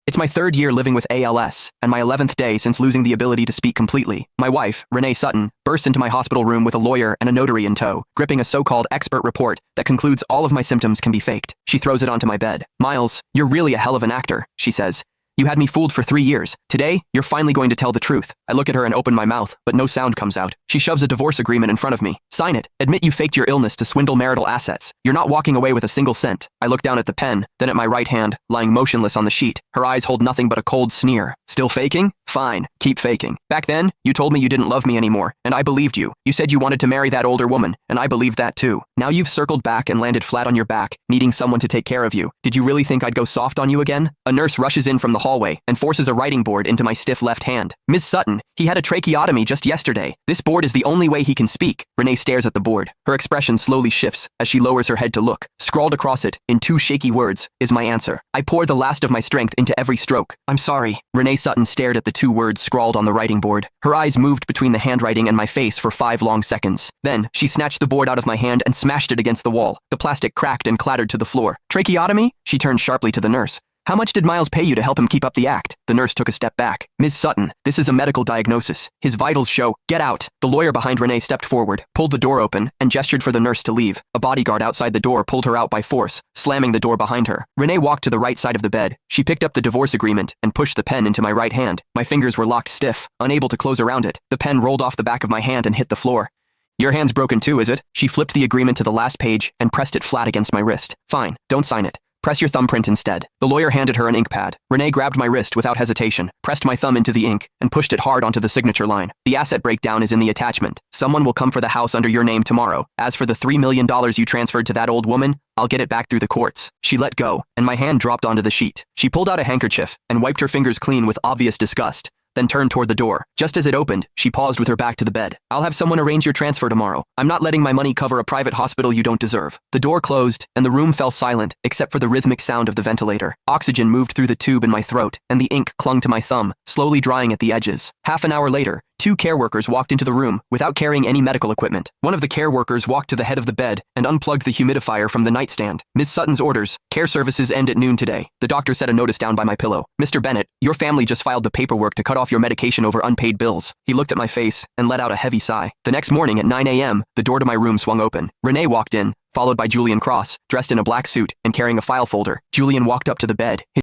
It's my third year living with ALS, and my 11th day since losing the ability to speak completely. My wife, Renee Sutton, burst into my hospital room with a lawyer and a notary in tow, gripping a so-called expert report that concludes all of my symptoms can be faked. She throws it onto my bed. "Miles, you're really a hell of an actor," she says. "You had me fooled for 3 years. Today, you're finally going to tell the truth." I look at her and open my mouth, but no sound comes out. She shoves a divorce agreement in front of me. "Sign it. Admit you faked your illness to swindle marital assets. You're not walking away with a single cent." I look down at the pen, then at my right hand, lying motionless on the sheet. Her eyes hold nothing but a cold sneer. "Still faking? Fine. Keep faking. Back then, you told me you didn't love me anymore, and I believed you. You said you wanted to marry that older woman, and I believed that too. Now you've circled back and landed flat on your back, needing someone to take care of you. Did you really think I'd go soft on you again?" A nurse rushes in from the hallway and forces a writing board into my stiff left hand. "Ms. Sutton, he had a tracheotomy just yesterday. This board is the only way he can speak." Renee stares at the board. Her expression slowly shifts as she lowers her head to look. Scrawled across it, in 2 shaky words, is my answer. I pour the last of my strength into every stroke. "I'm sorry." Renee Sutton stared at the 2 words scrawled on the writing board. Her eyes moved between the handwriting and my face for 5 long seconds. Then, she snatched the board out of my hand and smashed it against the wall. The plastic cracked and clattered to the floor. "Tracheotomy?" She turned sharply to the nurse. "How much did Miles pay you to help him keep up the act?" The nurse took a step back. "Ms. Sutton, this is a medical diagnosis. His vitals show—" "Get out." The lawyer behind Renee stepped forward, pulled the door open, and gestured for the nurse to leave. A bodyguard outside the door pulled her out by force, slamming the door behind her. Renee walked to the right side of the bed. She picked up the divorce agreement and pushed the pen into my right hand. My fingers were locked stiff, unable to close around it. The pen rolled off the back of my hand and hit the floor. "Your hand's broken too, is it?" She flipped the agreement to the last page and pressed it flat against my wrist. "Fine, don't sign it. Press your thumbprint instead." The lawyer handed her an ink pad. Renee grabbed my wrist without hesitation, pressed my thumb into the ink, and pushed it hard onto the signature line. "The asset breakdown is in the attachment. Someone will come for the house under your name tomorrow. As for the $3 million you transferred to that old woman, I'll get it back through the courts." She let go, and my hand dropped onto the sheet. She pulled out a handkerchief and wiped her fingers clean with obvious disgust, then turned toward the door. Just as it opened, she paused with her back to the bed. "I'll have someone arrange your transfer tomorrow. I'm not letting my money cover a private hospital you don't deserve." The door closed, and the room fell silent, except for the rhythmic sound of the ventilator. Oxygen moved through the tube in my throat, and the ink clung to my thumb, slowly drying at the edges. Half an hour later, 2 care workers walked into the room without carrying any medical equipment. One of the care workers walked to the head of the bed and unplugged the humidifier from the nightstand. "Ms. Sutton's orders. Care services end at noon today." The doctor set a notice down by my pillow. "Mr. Bennett, your family just filed the paperwork to cut off your medication over unpaid bills." He looked at my face and let out a heavy sigh. The next morning at 9 a.m., the door to my room swung open. Renee walked in, followed by Julian Cross, dressed in a black suit and carrying a file folder. Julian walked up to the bed,